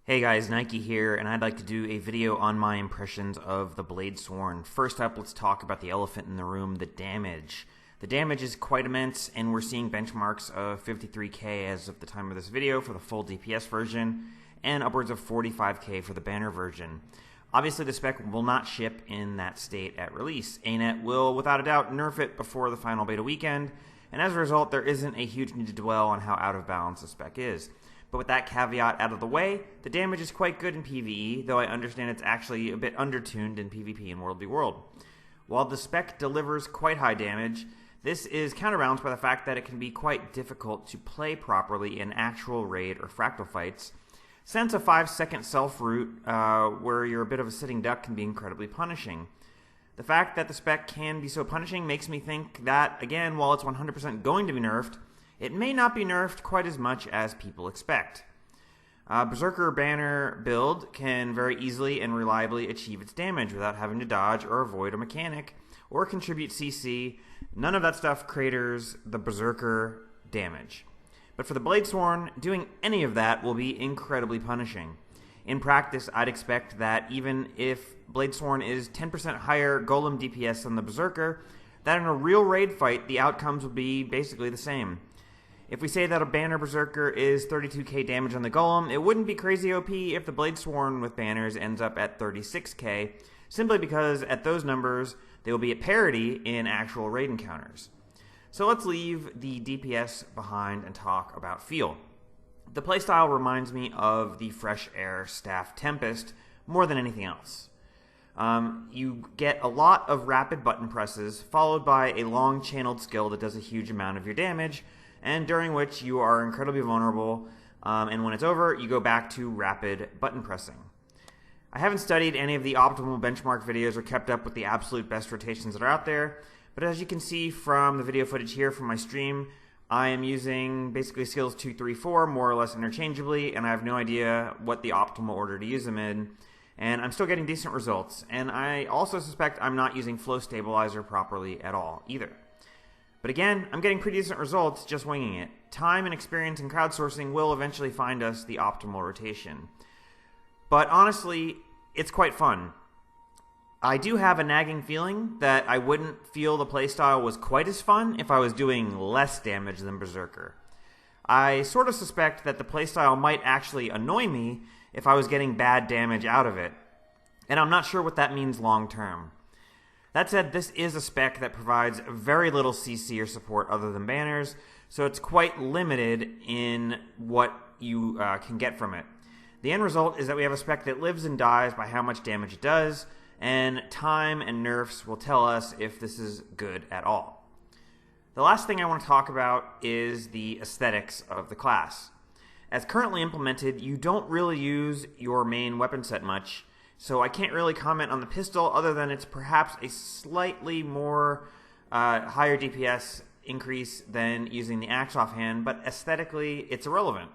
Hey guys, Nike here, and I'd like to do a video on my impressions of the Bladesworn. First up, let's talk about the elephant in the room, the damage. The damage is quite immense, and we're seeing benchmarks of 53k as of the time of this video for the full DPS version, and upwards of 45k for the banner version. Obviously, the spec will not ship in that state at release. ANET will, without a doubt, nerf it before the final beta weekend, and as a result, there isn't a huge need to dwell on how out of balance the spec is. But with that caveat out of the way, the damage is quite good in PvE, though I understand it's actually a bit undertuned in PvP in World v World. While the spec delivers quite high damage, this is counterbalanced by the fact that it can be quite difficult to play properly in actual raid or fractal fights, since a 5-second self-root where you're a bit of a sitting duck can be incredibly punishing. The fact that the spec can be so punishing makes me think that, again, while it's 100% going to be nerfed, it may not be nerfed quite as much as people expect. Berserker banner build can very easily and reliably achieve its damage without having to dodge or avoid a mechanic or contribute CC. None of that stuff craters the Berserker damage. But for the Bladesworn, doing any of that will be incredibly punishing. In practice, I'd expect that even if Bladesworn is 10% higher Golem DPS than the Berserker, that in a real raid fight, the outcomes would be basically the same. If we say that a banner Berserker is 32k damage on the Golem, it wouldn't be crazy OP if the Bladesworn with banners ends up at 36k, simply because at those numbers, they will be at parity in actual raid encounters. So let's leave the DPS behind and talk about feel. The playstyle reminds me of the Fresh Air Staff Tempest more than anything else. You get a lot of rapid button presses, followed by a long channeled skill that does a huge amount of your damage, and during which you are incredibly vulnerable, and when it's over, you go back to rapid button pressing. I haven't studied any of the optimal benchmark videos or kept up with the absolute best rotations that are out there, but as you can see from the video footage here from my stream, I am using basically skills 2, 3, 4 more or less interchangeably, and I have no idea what the optimal order to use them in, and I'm still getting decent results, and I also suspect I'm not using flow stabilizer properly at all either. But again, I'm getting pretty decent results just winging it. Time and experience and crowdsourcing will eventually find us the optimal rotation. But honestly, it's quite fun. I do have a nagging feeling that I wouldn't feel the playstyle was quite as fun if I was doing less damage than Berserker. I sort of suspect that the playstyle might actually annoy me if I was getting bad damage out of it, and I'm not sure what that means long term. That said, this is a spec that provides very little CC or support other than banners, so it's quite limited in what you can get from it. The end result is that we have a spec that lives and dies by how much damage it does, and time and nerfs will tell us if this is good at all. The last thing I want to talk about is the aesthetics of the class. As currently implemented, you don't really use your main weapon set much, so I can't really comment on the pistol other than it's perhaps a slightly more higher DPS increase than using the axe offhand, but aesthetically it's irrelevant.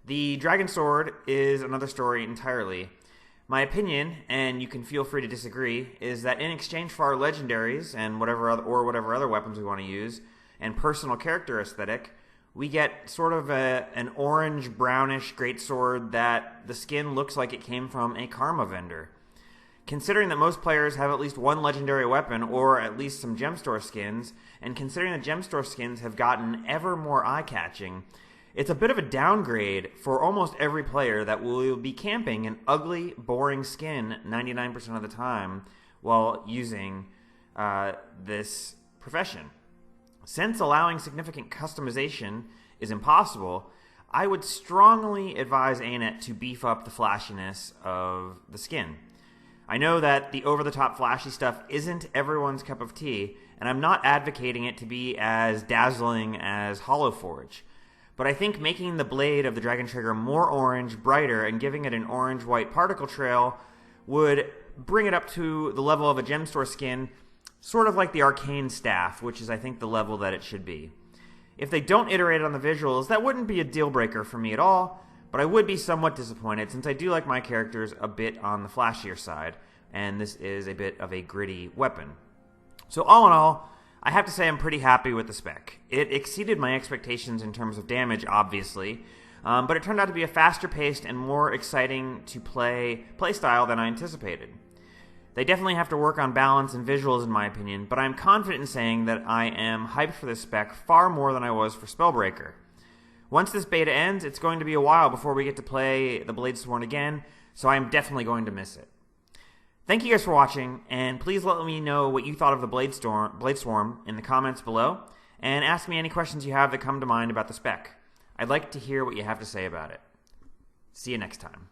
The Dragon Sword is another story entirely. My opinion, and you can feel free to disagree, is that in exchange for our legendaries and whatever other weapons we want to use, and personal character aesthetic, we get sort of an orange-brownish greatsword that the skin looks like it came from a Karma vendor. Considering that most players have at least one legendary weapon or at least some gem store skins, and considering that gem store skins have gotten ever more eye-catching, it's a bit of a downgrade for almost every player that will be camping an ugly, boring skin 99% of the time while using this profession. Since allowing significant customization is impossible, I would strongly advise ANET to beef up the flashiness of the skin. I know that the over-the-top flashy stuff isn't everyone's cup of tea, and I'm not advocating it to be as dazzling as Hollowforge. But I think making the blade of the Dragon Trigger more orange, brighter, and giving it an orange-white particle trail would bring it up to the level of a gem store skin, sort of like the Arcane Staff, which is I think the level that it should be. If they don't iterate on the visuals, that wouldn't be a deal breaker for me at all, but I would be somewhat disappointed since I do like my characters a bit on the flashier side, and this is a bit of a gritty weapon. So all in all, I have to say I'm pretty happy with the spec. It exceeded my expectations in terms of damage, obviously, but it turned out to be a faster-paced and more exciting to play playstyle than I anticipated. They definitely have to work on balance and visuals in my opinion, but I'm confident in saying that I am hyped for this spec far more than I was for Spellbreaker. Once this beta ends, it's going to be a while before we get to play the Bladesworn again, so I'm definitely going to miss it. Thank you guys for watching, and please let me know what you thought of the Bladesworn in the comments below, and ask me any questions you have that come to mind about the spec. I'd like to hear what you have to say about it. See you next time.